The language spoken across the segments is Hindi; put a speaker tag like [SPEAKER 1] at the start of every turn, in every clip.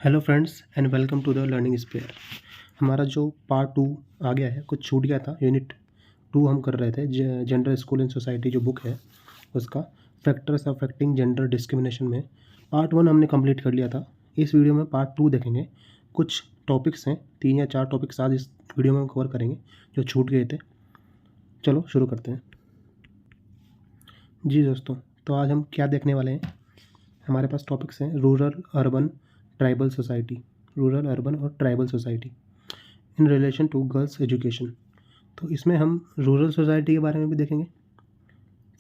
[SPEAKER 1] Hello friends and welcome to the learning sphere. हमारा जो पार्ट 2 आ गया है, कुछ छूट गया था। यूनिट 2 हम कर रहे थे जेंडर स्कूल एंड सोसाइटी जो बुक है उसका फैक्टर्स अफेक्टिंग जेंडर डिस्क्रिमिनेशन में पार्ट 1 हमने कंप्लीट कर लिया था। इस वीडियो में पार्ट 2 देखेंगे। कुछ टॉपिक्स हैं, 3 या 4 टॉपिक्स आज इस वीडियो में हम कवर करेंगे जो छूट गए थे। चलो शुरू करते हैं। जी दोस्तों, तो आज हम क्या देखने वाले हैं। हमारे पास टॉपिक्स हैं rural urban tribal society, rural urban और tribal society in relation to girls education. तो इसमें हम रूरल सोसाइटी के बारे में भी देखेंगे,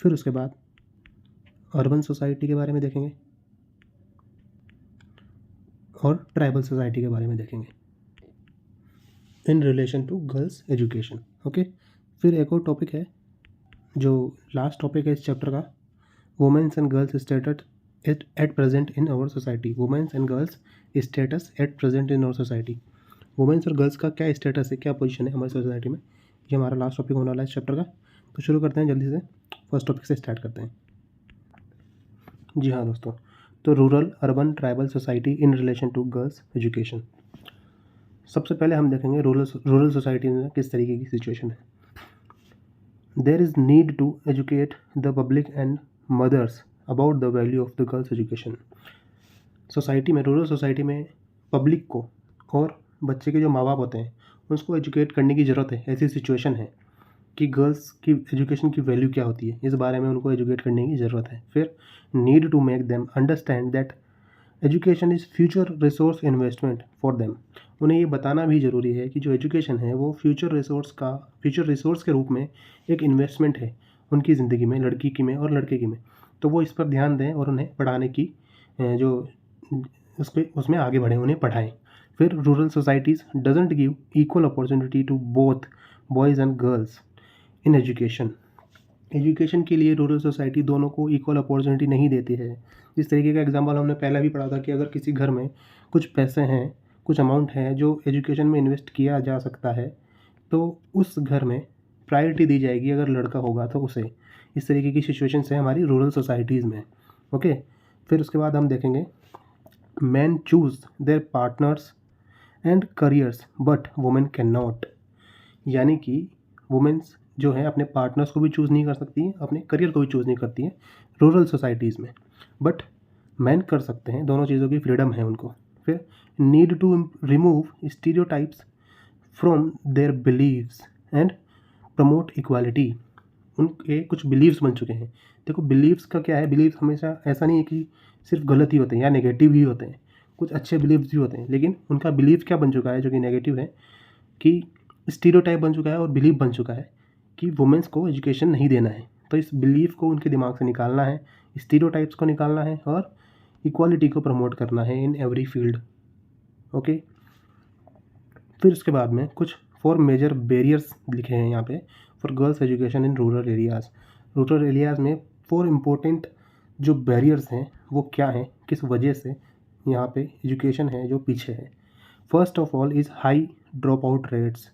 [SPEAKER 1] फिर उसके बाद अर्बन सोसाइटी के बारे में देखेंगे और ट्राइबल सोसाइटी के बारे में देखेंगे in relation to girls education. Okay, फिर एक और टॉपिक है जो लास्ट टॉपिक है इस चैप्टर का, womens and girls status at present in our society. Womens and girls status at present in our society. Womens और गर्ल्स का क्या स्टेटस है, क्या पोजीशन है हमारी सोसाइटी में, ये हमारा लास्ट टॉपिक होने वाला है इस चैप्टर का। तो शुरू करते हैं जल्दी से, फर्स्ट टॉपिक से स्टार्ट करते हैं। जी हाँ दोस्तों, तो rural urban tribal society in relation to girls education. सबसे पहले हम देखेंगे रूरल सोसाइटी में किस तरीके की सिचुएशन है। There is need to educate the public and mothers about the value of the girls education. Society में, रूरल सोसाइटी में पब्लिक को और बच्चे के जो माँ बाप होते हैं उसको एजुकेट करने की ज़रूरत है। ऐसी सिचुएशन है कि गर्ल्स की एजुकेशन की वैल्यू क्या होती है, इस बारे में उनको एजुकेट करने की ज़रूरत है। फिर need to make them understand that education is future resource investment for them. उन्हें ये बताना भी ज़रूरी है कि जो एजुकेशन है वो फ्यूचर रिसोर्स के रूप में एक इन्वेस्टमेंट है उनकी ज़िंदगी में, लड़की की में और लड़के की में। तो वो इस पर ध्यान दें और उन्हें पढ़ाने की जो उसमें आगे बढ़ें, उन्हें पढ़ाएं। फिर rural societies doesn't give equal opportunity to both boys and girls in education. Education के लिए रूरल सोसाइटी दोनों को इक्वल अपॉर्चुनिटी नहीं देती है। जिस तरीके का एग्जांपल हमने पहले भी पढ़ा था कि अगर किसी घर में कुछ पैसे हैं, कुछ अमाउंट है जो एजुकेशन में इन्वेस्ट किया जा सकता है, तो उस घर में प्रायोरिटी दी जाएगी अगर लड़का होगा तो उसे। इस तरीके की सिचुएशन है हमारी रूरल सोसाइटीज़ में। ओके, फिर उसके बाद हम देखेंगे men choose their partners and careers but women cannot। यानी कि वुमेन्स जो है अपने पार्टनर्स को भी चूज़ नहीं कर सकती हैं, अपने करियर को भी चूज़ नहीं करती हैं रूरल सोसाइटीज़ में, बट मैन कर सकते हैं। दोनों चीज़ों की फ्रीडम है उनको। फिर need to remove stereotypes from their beliefs and promote equality. उनके कुछ बिलीव्स बन चुके हैं। देखो बिलीव्स का क्या है, बिलीव्स हमेशा ऐसा नहीं है कि सिर्फ गलत ही होते हैं या नेगेटिव ही होते हैं, कुछ अच्छे बिलीव्स भी होते हैं। लेकिन उनका बिलीव क्या बन चुका है जो कि नेगेटिव है, कि स्टीरियोटाइप बन चुका है और बिलीव बन चुका है कि वुमेन्स को एजुकेशन नहीं देना है। तो इस बिलीव को उनके दिमाग से निकालना है, स्टीरियोटाइप्स को निकालना है और इक्वालिटी को प्रमोट करना है इन एवरी फील्ड। ओके, फिर उसके बाद में कुछ 4 मेजर बैरियर्स लिखे हैं यहाँ पे for girls education in rural areas. Rural areas में 4 इम्पोर्टेंट जो बैरियर्स हैं वो क्या हैं, किस वजह से यहाँ पे एजुकेशन है जो पीछे है। First of all is high drop out rates.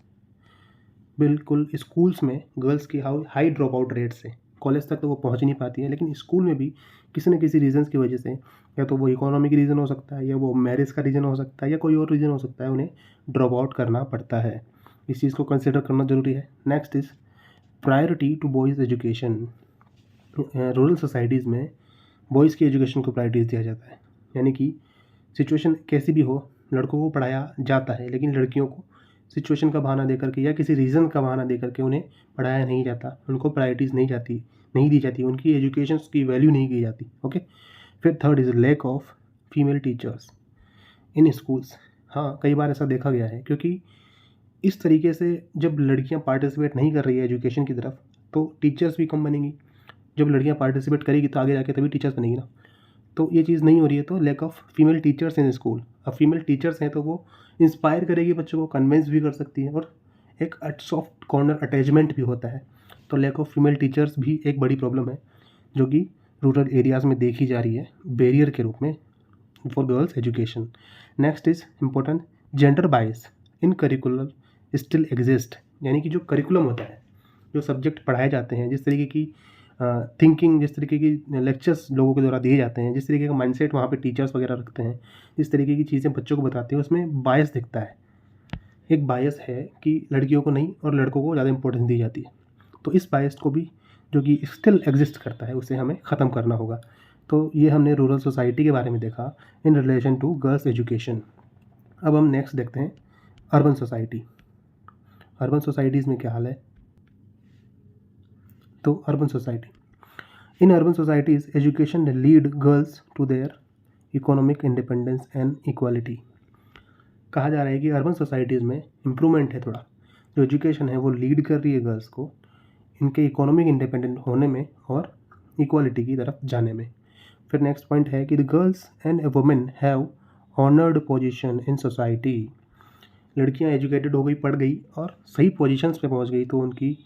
[SPEAKER 1] बिल्कुल स्कूल्स में गर्ल्स की हाई ड्रॉप आउट रेट्स है, कॉलेज तक तो वो पहुँच नहीं पाती है, लेकिन स्कूल में भी किसी न किसी रीज़न्स की वजह से, या तो वो इकोनॉमिक रीज़न हो सकता है, या वो मैरिज का रीज़न हो सकता है, या कोई और रीज़न हो सकता है, उन्हें ड्रॉप आउट करना पड़ता है। इस चीज़ को कंसिडर करना ज़रूरी है। Next is priority to boys education. Rural societies में बॉयज़ की एजुकेशन को प्रायोरिटीज़ दिया जाता है। यानी कि सिचुएशन कैसी भी हो, लड़कों को पढ़ाया जाता है, लेकिन लड़कियों को सिचुएशन का बहाना देकर के या किसी रीज़न का बहाना देकर के उन्हें पढ़ाया नहीं जाता, उनको प्रायोरिटीज़ नहीं दी जाती, उनकी एजुकेशन की वैल्यू नहीं की जाती। ओके, फिर third is lack of female teachers in schools. हाँ, कई बार ऐसा देखा गया है, क्योंकि इस तरीके से जब लड़कियां पार्टिसिपेट नहीं कर रही है एजुकेशन की तरफ, तो टीचर्स भी कम बनेंगी। जब लड़कियां पार्टिसिपेट करेगी तो आगे जाके तभी टीचर्स बनेगी ना। तो ये चीज़ नहीं हो रही है, तो lack of female teachers in school. अब फीमेल टीचर्स हैं तो वो इंस्पायर करेगी बच्चों को, कन्विंस भी कर सकती है, और एक सॉफ्ट कॉर्नर अटैचमेंट भी होता है। तो लैक ऑफ फीमेल टीचर्स भी एक बड़ी प्रॉब्लम है जो कि रूरल एरियाज़ में देखी जा रही है बैरियर के रूप में for girls education. Next is important gender bias in curricular still exist. यानी कि जो करिकुलम होता है, जो सब्जेक्ट पढ़ाए जाते हैं, जिस तरीके की थिंकिंग, जिस तरीके की लेक्चर्स लोगों के द्वारा दिए जाते हैं, जिस तरीके का माइंडसेट वहाँ पे टीचर्स वगैरह रखते हैं, जिस तरीके की चीज़ें बच्चों को बताते हैं, उसमें बायस दिखता है। एक बायस है कि लड़कियों को नहीं और लड़कों को ज़्यादा इंपॉर्टेंस दी जाती है। तो इस बायस को भी, जो कि स्टिल एग्जिस्ट करता है, उसे हमें ख़त्म करना होगा। तो ये हमने रूरल सोसाइटी के बारे में देखा in relation to girls education. अब हम नेक्स्ट देखते हैं अर्बन सोसाइटी। अर्बन सोसाइटीज़ में क्या हाल है? तो urban society, in urban societies education lead girls to their economic independence and equality. कहा जा रहा है कि अर्बन सोसाइटीज़ में इम्प्रूवमेंट है थोड़ा, जो एजुकेशन है वो लीड कर रही है गर्ल्स को इनके इकोनॉमिक इंडिपेंडेंट होने में और इक्वालिटी की तरफ जाने में। फिर नेक्स्ट पॉइंट है कि the girls and women have honoured position in society. लड़कियां एजुकेटेड हो गई, पढ़ गई और सही पोजीशंस पे पहुंच गई, तो उनकी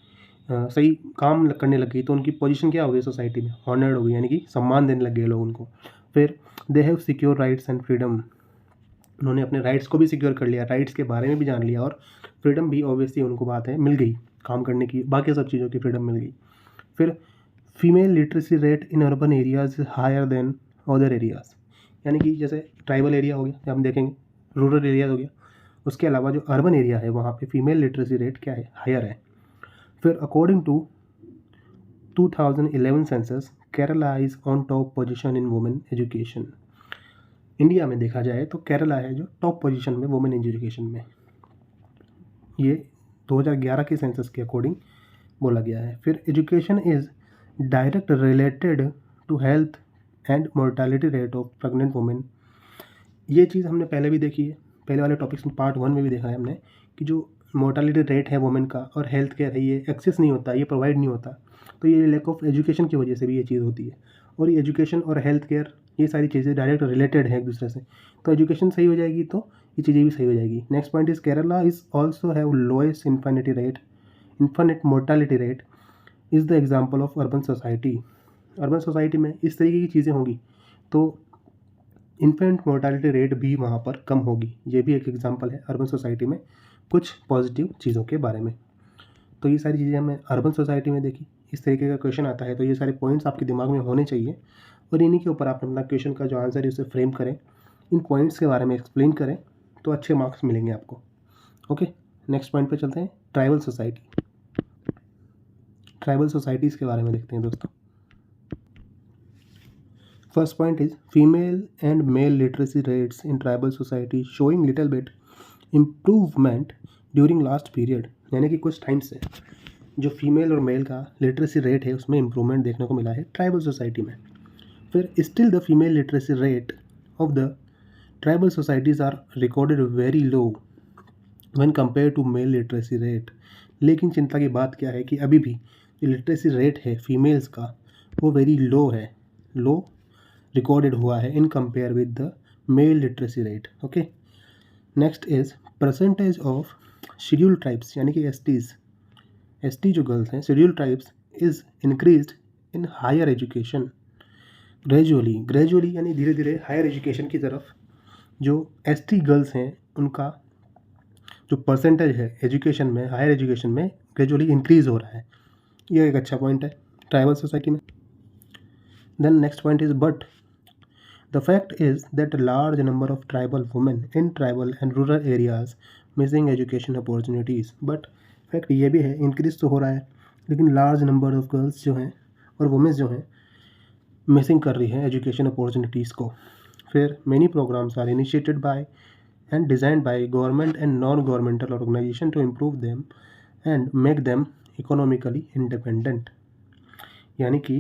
[SPEAKER 1] सही काम करने लग गई, तो उनकी पोजीशन क्या हो गई सोसाइटी में? ऑनर्ड हो गई, यानी कि सम्मान देने लग गए लोग उनको। फिर they have secure rights and freedom. उन्होंने अपने राइट्स को भी सिक्योर कर लिया, राइट्स के बारे में भी जान लिया, और फ्रीडम भी ऑब्वियसली उनको बात है मिल गई, काम करने की, बाकी सब चीज़ों की फ्रीडम मिल गई। फिर female literacy rate in urban areas is higher than other areas. यानी कि जैसे ट्राइबल एरिया हो गया, हम देखेंगे रूरल एरिया हो गया, उसके अलावा जो अर्बन एरिया है वहाँ पे फीमेल लिटरेसी रेट क्या है? हायर है। फिर according to 2011 census, Kerala is on top position in women education. India में देखा जाए तो केरला है जो टॉप पोजीशन में वुमेन एजुकेशन में, ये 2011 के सेंसस के अकॉर्डिंग बोला गया है। फिर education is direct related to health and mortality rate of pregnant women. ये चीज़ हमने पहले भी देखी है, पहले वाले टॉपिक्स में पार्ट 1 में भी देखा है हमने कि जो मोर्टालिटी रेट है वुमेन का और हेल्थ केयर है, ये एक्सेस नहीं होता, ये प्रोवाइड नहीं होता, तो ये लैक ऑफ एजुकेशन की वजह से भी ये चीज़ होती है। और ये एजुकेशन और हेल्थ केयर, ये सारी चीज़ें डायरेक्ट रिलेटेड है एक दूसरे से, तो एजुकेशन सही हो जाएगी तो ये चीज़ें भी सही हो जाएगी। Next point is Kerala is also have lowest infant mortality rate is the example of urban society. Urban society में इस तरीके की चीज़ें होंगी तो इन्फेंट मोर्टालिटी रेट भी वहाँ पर कम होगी। ये भी एक एग्जाम्पल है अर्बन सोसाइटी में कुछ पॉजिटिव चीज़ों के बारे में। तो ये सारी चीज़ें हमने अर्बन सोसाइटी में देखी। इस तरीके का क्वेश्चन आता है तो ये सारे पॉइंट्स आपके दिमाग में होने चाहिए, और इन्हीं के ऊपर आप अपना क्वेश्चन का जो आंसर है उसे फ्रेम करें, इन पॉइंट्स के बारे में एक्सप्लेन करें, तो अच्छे मार्क्स मिलेंगे आपको। ओके, नेक्स्ट पॉइंट पे चलते हैं, ट्राइबल सोसाइटी। ट्राइबल सोसाइटीज़ के बारे में देखते हैं दोस्तों। First point is female and mail literacy rates in tribal society showing little bit improvement during last period. यानी कि कुछ टाइम से जो फीमेल और मेल का लिटरेसी रेट है उसमें इम्प्रूवमेंट देखने को मिला है ट्राइबल सोसाइटी में। फिर still the female literacy rate of the tribal societies are recorded very low when compare to male literacy rate. लेकिन चिंता की बात क्या है कि अभी भी जो लिटरेसी रेट है फीमेल्स का वो वेरी लो है, लो रिकॉर्डेड हुआ है in compare with the male literacy rate. Okay, next is percentage of schedule tribes, यानी कि एसटी जो गर्ल्स हैं schedule tribes is increased in higher education gradually यानी धीरे धीरे हायर एजुकेशन की तरफ जो एसटी गर्ल्स हैं उनका जो परसेंटेज है एजुकेशन में, हायर एजुकेशन में ग्रेजुअली इंक्रीज हो रहा है। यह एक अच्छा पॉइंट है ट्राइबल सोसाइटी में। Then next point is but the fact is that large number of tribal women in tribal and rural areas missing education opportunities. But fact ये भी है इंक्रीज तो हो रहा है, लेकिन लार्ज नंबर ऑफ गर्ल्स जो हैं और वुमेन्स जो हैं मिसिंग कर रही है एजुकेशन अपॉर्चुनिटीज़ को। फिर many programs are initiated by and designed by government and non governmental organization to improve them and make them economically independent. यानी कि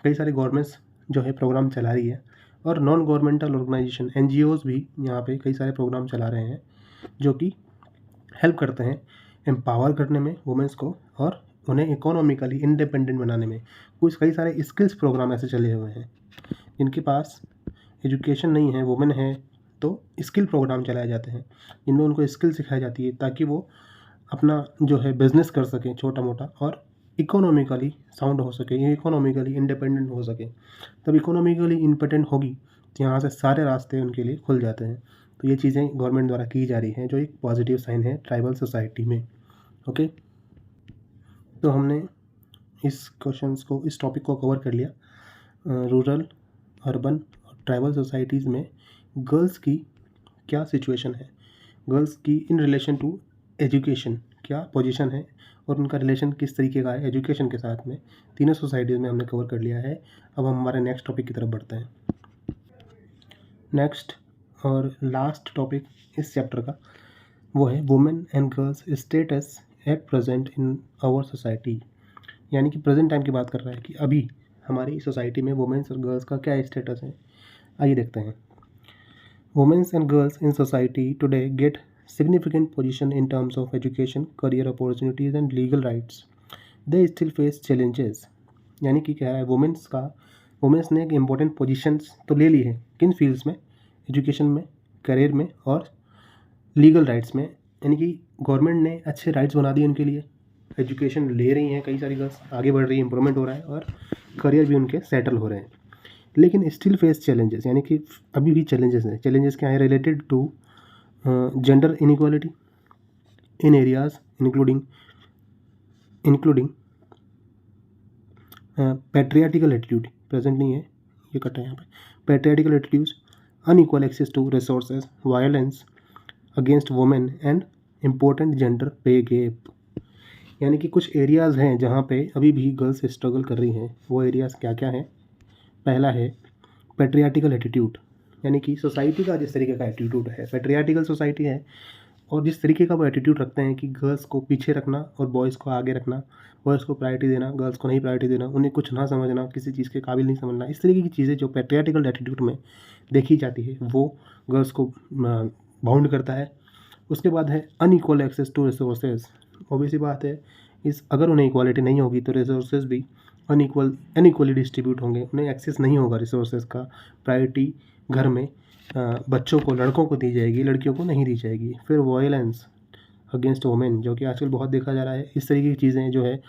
[SPEAKER 1] कई सारे गवर्नमेंट्स जो है प्रोग्राम चला रही है और नॉन गवर्नमेंटल ऑर्गेनाइजेशन NGOs भी यहाँ पे कई सारे प्रोग्राम चला रहे हैं जो कि हेल्प करते हैं एम्पावर करने में वुमेंस को और उन्हें इकोनॉमिकली इंडिपेंडेंट बनाने में। कुछ कई सारे स्किल्स प्रोग्राम ऐसे चले हुए हैं जिनके पास एजुकेशन नहीं है, वुमेन है, तो स्किल प्रोग्राम चलाए जाते हैं जिनमें उनको स्किल सिखाई जाती है ताकि वो अपना जो है बिजनेस कर सकें छोटा मोटा और इकोनॉमिकली साउंड हो सके, इकोनॉमिकली इंडिपेंडेंट हो सके। तब इकोनॉमिकली इंडिपेंडेंट होगी तो यहाँ से सारे रास्ते उनके लिए खुल जाते हैं। तो ये चीज़ें गवर्नमेंट द्वारा की जा रही हैं जो एक पॉजिटिव साइन है ट्राइबल सोसाइटी में। ओके, तो हमने इस टॉपिक को कवर कर लिया। रूरल, अर्बन और ट्राइबल सोसाइटीज़ में गर्ल्स की क्या सिचुएशन है, गर्ल्स की इन रिलेशन टू एजुकेशन क्या पोजीशन है और उनका रिलेशन किस तरीके का है एजुकेशन के साथ में, तीनों सोसाइटीज़ में हमने कवर कर लिया है। अब हम हमारे नेक्स्ट टॉपिक की तरफ बढ़ते हैं। नेक्स्ट और लास्ट टॉपिक इस चैप्टर का वो है women and girls status at present in our society. यानी कि प्रेजेंट टाइम की बात कर रहा है कि अभी हमारी सोसाइटी में वुमेन्स और गर्ल्स का क्या स्टेटस है। आइए देखते हैं। Women's and girls in society today get significant position in terms of education, career opportunities and legal rights. They still face challenges. यानी कि कह रहा है वुमेन्स ने एक इम्पोर्टेंट पोजीशंस तो ले ली है, किन फील्ड्स में, एजुकेशन में, करियर में और लीगल राइट्स में। यानी कि गवर्नमेंट ने अच्छे राइट्स बना दिए उनके लिए, एजुकेशन ले रही हैं कई सारी गर्ल्स, आगे बढ़ रही है, इंप्रूवमेंट हो रहा है और करियर भी उनके सेटल हो रहे हैं। लेकिन स्टिल फेस चैलेंजेस, यानी कि अभी भी चैलेंजेस हैं। चैलेंजेस क्या है? Related to gender inequality in areas including patriarchal attitude, present नहीं है, ये कटा है यहाँ पे, patriarchal attitudes, unequal access to resources, violence against women and important gender pay gap। यानी कि कुछ एरियाज़ हैं जहाँ पे अभी भी गर्ल्स स्ट्रगल कर रही हैं। वो एरियाज़ क्या क्या हैं? पहला है पैट्रियार्टिकल एटीट्यूड, यानी कि सोसाइटी का जिस तरीके का एटीट्यूड है, पैट्रियार्टिकल सोसाइटी है और जिस तरीके का वो एटीट्यूड रखते हैं कि गर्ल्स को पीछे रखना और बॉयज़ को आगे रखना, बॉयज़ को प्रायोरिटी देना, गर्ल्स को नहीं प्रायोरिटी देना, उन्हें कुछ ना समझना, किसी चीज़ के काबिल नहीं समझना, इस तरीके की चीज़ें जो पैट्रियार्टिकल एटीट्यूड में देखी जाती है वो गर्ल्स को बाउंड करता है। उसके बाद है unequal access to resources. Obviously बात है, अगर उन्हें इक्वालिटी नहीं होगी तो रिसोर्सेज भी अनइक्वली डिस्ट्रीब्यूट होंगे, उन्हें एक्सेस नहीं होगा रिसोर्सेज का। प्रायोरिटी घर में बच्चों को, लड़कों को दी जाएगी, लड़कियों को नहीं दी जाएगी। फिर वायलेंस अगेंस्ट वुमेन, जो कि आजकल बहुत देखा जा रहा है। इस तरीके की चीज़ें जो है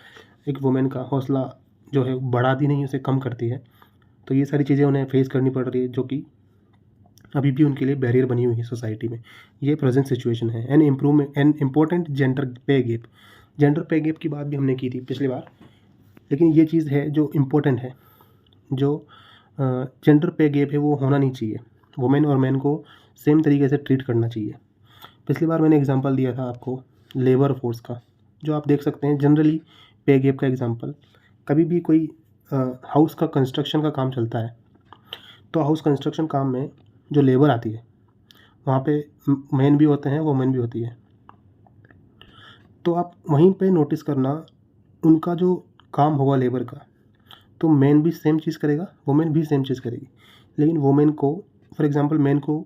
[SPEAKER 1] एक वुमेन का हौसला जो है बढ़ाती नहीं, उसे कम करती है। तो ये सारी चीज़ें उन्हें फेस करनी पड़ रही है, जो कि अभी भी उनके लिए बैरियर बनी हुई है सोसाइटी में। ये प्रेजेंट सिचुएशन है। एन इम्पोर्टेंट जेंडर पे गेप। जेंडर पे गेप की बात भी हमने की थी पिछली बार, लेकिन ये चीज़ है जो इम्पोर्टेंट है। जो जेंडर पे गेप है वो होना नहीं चाहिए। वुमेन और मैन को सेम तरीके से ट्रीट करना चाहिए। पिछली बार मैंने एग्जांपल दिया था आपको लेबर फोर्स का, जो आप देख सकते हैं जनरली पे गेप का एग्जांपल। कभी भी कोई हाउस का कंस्ट्रक्शन का काम चलता है तो हाउस कंस्ट्रक्शन काम में जो लेबर आती है वहाँ पे मैन भी होते हैं, वुमेन भी होती है। तो आप वहीं पे नोटिस करना, उनका जो काम होगा लेबर का, तो मैन भी सेम चीज़ करेगा, वुमेन भी सेम चीज़ करेगी। लेकिन वुमेन को, फॉर एग्जांपल मैन को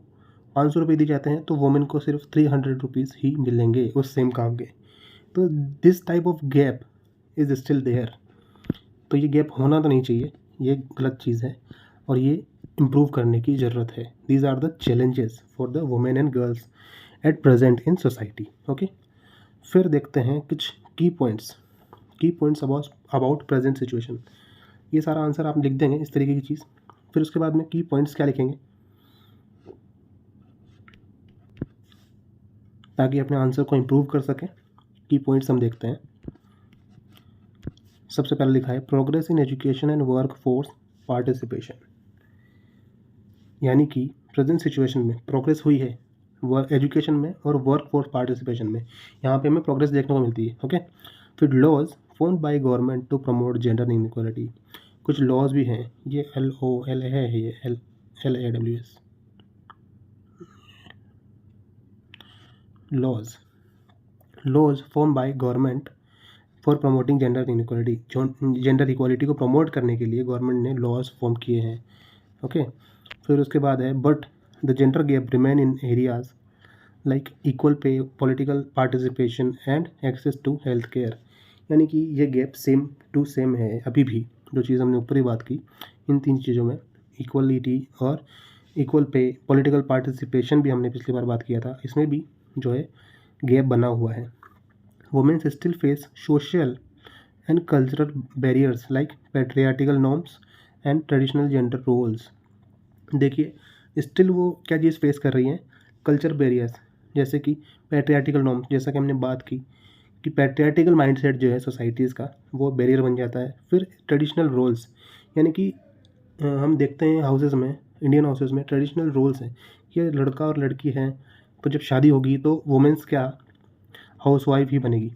[SPEAKER 1] 500 रुपये दिए जाते हैं तो वुमेन को सिर्फ 300 रुपीज़ ही मिलेंगे उस सेम काम के। तो this type of gap is still there. तो ये गैप होना तो नहीं चाहिए, ये गलत चीज़ है और ये इम्प्रूव करने की ज़रूरत है। These are the challenges for the women and girls at present in society. Okay, फिर देखते हैं कुछ की पॉइंट्स अबाउट प्रेजेंट सिचुएशन। ये सारा आंसर आप लिख देंगे इस तरीके की चीज़। फिर उसके बाद में की पॉइंट्स क्या लिखेंगे ताकि अपने आंसर को इम्प्रूव कर सकें। की पॉइंट्स हम देखते हैं। सबसे पहले लिखा है progress in education and work force participation. यानी कि प्रेजेंट सिचुएशन में प्रोग्रेस हुई है एजुकेशन में और वर्क फोर्स पार्टिसिपेशन में, यहाँ पे हमें प्रोग्रेस देखने को मिलती है। ओके, फिर laws formed by government to promote gender inequality. कुछ लॉज भी हैं, ये LOL है, ये LAWS laws form by government for promoting gender inequality. Gender equality को प्रमोट करने के लिए गवर्नमेंट ने लॉज फॉर्म किए हैं। ओके, फिर उसके बाद है but the gender gap remain in areas like equal pay, political participation and access to health care. यानी कि ये गैप सेम है अभी भी। जो चीज़ हमने ऊपर ही बात की, इन तीन चीज़ों में इक्वलिटी और इक्वल पे, पॉलिटिकल पार्टिसिपेशन भी हमने पिछली बार बात किया था, इसमें भी जो है गैप बना हुआ है। Womens still face social and cultural barriers like patriarchal norms and traditional gender roles. देखिए, स्टिल वो क्या चीज़ फेस कर रही हैं? कल्चर बैरियर्स, जैसे कि पैट्रियार्टिकल नॉर्म्स, जैसा कि हमने बात की कि पैट्रियार्टिकल माइंडसेट जो है सोसाइटीज़ का वो बैरियर बन जाता है। फिर ट्रेडिशनल रोल्स, यानी कि हम देखते हैं हाउसेस में, इंडियन हाउसेस में ट्रेडिशनल रोल्स हैं कि लड़का और लड़की हैं, तो जब शादी होगी तो वुमेन्स क्या हाउसवाइफ ही बनेगी।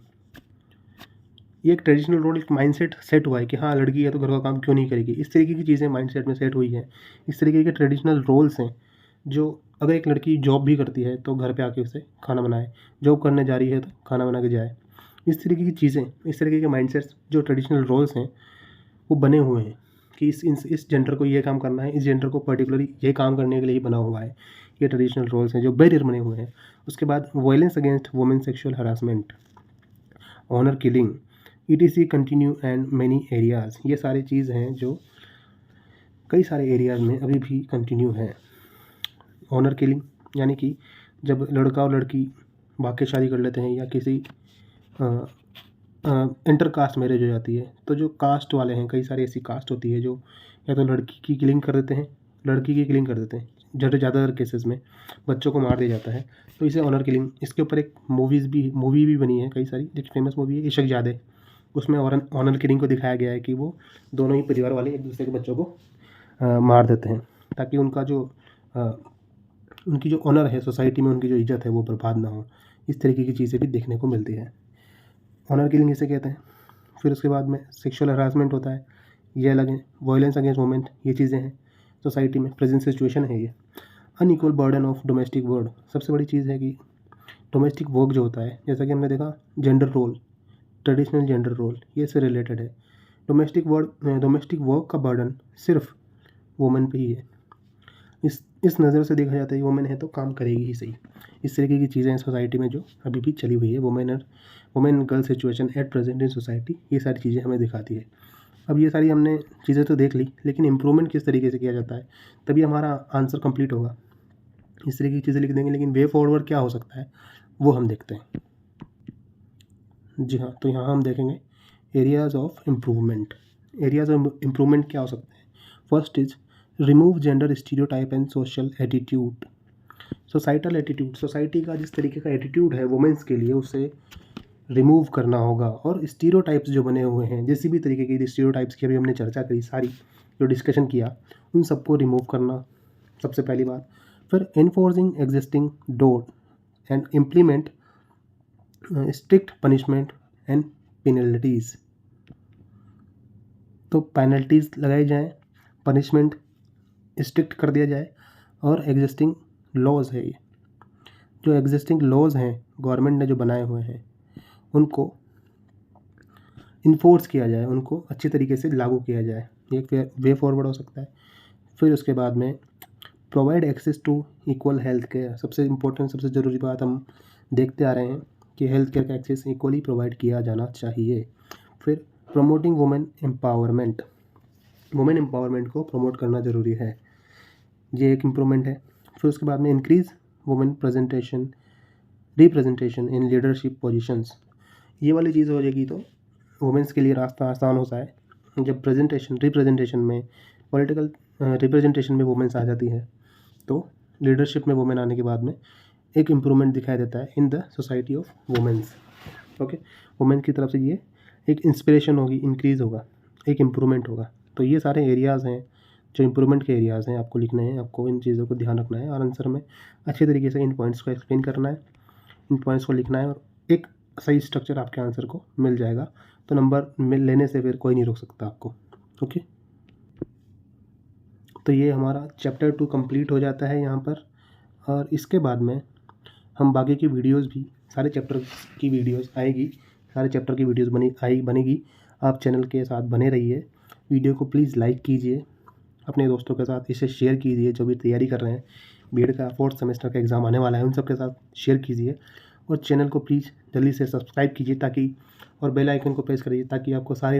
[SPEAKER 1] ये एक ट्रेडिशनल रोल, एक माइंडसेट सेट हुआ है कि हाँ लड़की है तो घर का काम क्यों नहीं करेगी। इस तरीके की चीज़ें माइंडसेट में सेट हुई हैं। इस तरीके के ट्रेडिशनल रोल्स हैं जो अगर एक लड़की जॉब भी करती है तो घर पे आके उसे खाना बनाए, जॉब करने जा रही है तो खाना बना के जाए। इस तरीके की चीज़ें, इस तरीके के माइंडसेट्स जो ट्रेडिशनल रोल्स हैं वो बने हुए हैं कि इस जेंडर को ये काम करना है, इस जेंडर को पर्टिकुलरली ये काम करने के लिए ही बना हुआ है। ये ट्रेडिशनल रोल्स हैं जो बैरियर बने हुए हैं। उसके बाद violence against women, sexual harassment, honour killing, ETC continue and many areas. ये सारी चीज़ हैं जो कई सारे एरियाज़ में अभी भी कंटिन्यू हैं। ऑनर किलिंग यानी कि जब लड़का और लड़की भाग के शादी कर लेते हैं या किसी इंटर कास्ट मैरिज हो जाती है, तो जो कास्ट वाले हैं, कई सारी ऐसी कास्ट होती है जो या तो लड़की की किलिंग कर देते हैं, लड़की की किलिंग कर देते हैं। ज़्यादातर केसेस में बच्चों को मार दिया जाता है, तो इसे ऑनर किलिंग। इसके ऊपर एक मूवी भी बनी है कई सारी, एक फेमस मूवी है इशक ज़ादे। उसमें ऑनर किलिंग को दिखाया गया है कि वो दोनों ही परिवार वाले एक दूसरे के बच्चों को मार देते हैं ताकि उनकी जो ऑनर है सोसाइटी में, उनकी जो इज्जत है वो बर्बाद ना हो। इस तरीके की चीज़ें भी देखने को मिलती है। ऑनर किलिंग इसे कहते हैं। फिर उसके बाद में सेक्सुअल हरासमेंट होता है, ये अलग है। वायलेंस अगेंस्ट वुमेन, ये चीज़ें हैं सोसाइटी में, प्रेजेंट सिचुएशन है ये। Unequal burden of domestic work, सबसे बड़ी चीज़ है कि डोमेस्टिक वर्क जो होता है, जैसा कि हमने देखा gender role, traditional gender role, ये इससे रिलेटेड है। डोमेस्टिक वर्क का बर्डन सिर्फ वुमेन पे ही है। इस नज़र से देखा जाता है कि वुमेन है तो काम करेगी ही सही। इस तरीके की चीज़ें सोसाइटी में जो अभी भी चली हुई है, women girl situation at present in society, ये सारी चीज़ें हमें दिखाती है। अब ये सारी हमने चीज़ें तो देख ली, लेकिन इम्प्रूवमेंट किस तरीके से किया जाता है, तभी हमारा आंसर कंप्लीट होगा। इस तरीके की चीज़ें लिख देंगे, लेकिन वे फॉरवर्ड क्या हो सकता है वो हम देखते हैं। जी हाँ, तो यहाँ हम देखेंगे areas of improvement. Areas of improvement क्या हो सकते हैं। First is remove gender stereotype and social attitude. Societal attitude, society का जिस तरीके का एटीट्यूड है वुमेन्स के लिए, उसे रिमूव करना होगा। और स्टीरियोटाइप्स जो बने हुए हैं, जिस भी तरीके की स्टीरियोटाइप्स की अभी हमने चर्चा करी, सारी जो डिस्कशन किया, उन सबको रिमूव करना सबसे पहली बात। फिर enforcing existing door and implement strict punishment and penalties. तो पेनल्टीज़ लगाई जाएँ, पनिशमेंट स्ट्रिक्ट कर दिया जाए, और एग्जिस्टिंग लॉज है, ये जो एग्जिस्टिंग लॉज हैं गवर्नमेंट ने जो बनाए हुए हैं उनको इन्फोर्स किया जाए, उनको अच्छी तरीके से लागू किया जाए। एक वे फॉरवर्ड हो सकता है। फिर उसके बाद में provide access to equal health care. सबसे इम्पोर्टेंट, सबसे ज़रूरी बात हम देखते आ रहे हैं कि हेल्थ केयर का एक्सेस इक्वली प्रोवाइड किया जाना चाहिए। फिर promoting women empowerment, women empowerment को प्रमोट करना ज़रूरी है, ये एक इम्प्रूवमेंट है। फिर उसके बाद में increase women representation in leadership positions. ये वाली चीज़ हो जाएगी तो वुमेन्स के लिए रास्ता आसान होता है। जब रिप्रेजेंटेशन में, पॉलिटिकल रिप्रेजेंटेशन में वुमेन्स आ जाती है तो लीडरशिप में वुमेन आने के बाद में एक इम्प्रूवमेंट दिखाई देता है in the society of women's. Okay, women की तरफ से ये एक इंस्पिरेशन होगी, इंक्रीज़ होगा, एक इम्प्रूवमेंट होगा। तो ये सारे एरियाज़ हैं जो इम्प्रूवमेंट के एरियाज़ हैं, आपको लिखने हैं, आपको इन चीज़ों को ध्यान रखना है और आंसर में अच्छे तरीके से इन पॉइंट्स को एक्सप्लेन करना है, इन पॉइंट्स को लिखना है, और एक सही स्ट्रक्चर आपके आंसर को मिल जाएगा। तो नंबर लेने से फिर कोई नहीं रोक सकता आपको। ओके, तो ये हमारा चैप्टर 2 कंप्लीट हो जाता है यहाँ पर। और इसके बाद में हम बाकी की वीडियोस भी, सारे चैप्टर की वीडियोस आएगी, सारे चैप्टर की वीडियोस बनेगी। आप चैनल के साथ बने रहिए। वीडियो को प्लीज़ लाइक कीजिए, अपने दोस्तों के साथ इसे शेयर कीजिए, जो भी तैयारी कर रहे हैं, बीएड का 4th सेमेस्टर का एग्ज़ाम आने वाला है, उन सब के साथ शेयर कीजिए। और चैनल को प्लीज़ जल्दी से सब्सक्राइब कीजिए ताकि, और बेल आइकन को प्रेस करिए ताकि आपको सारे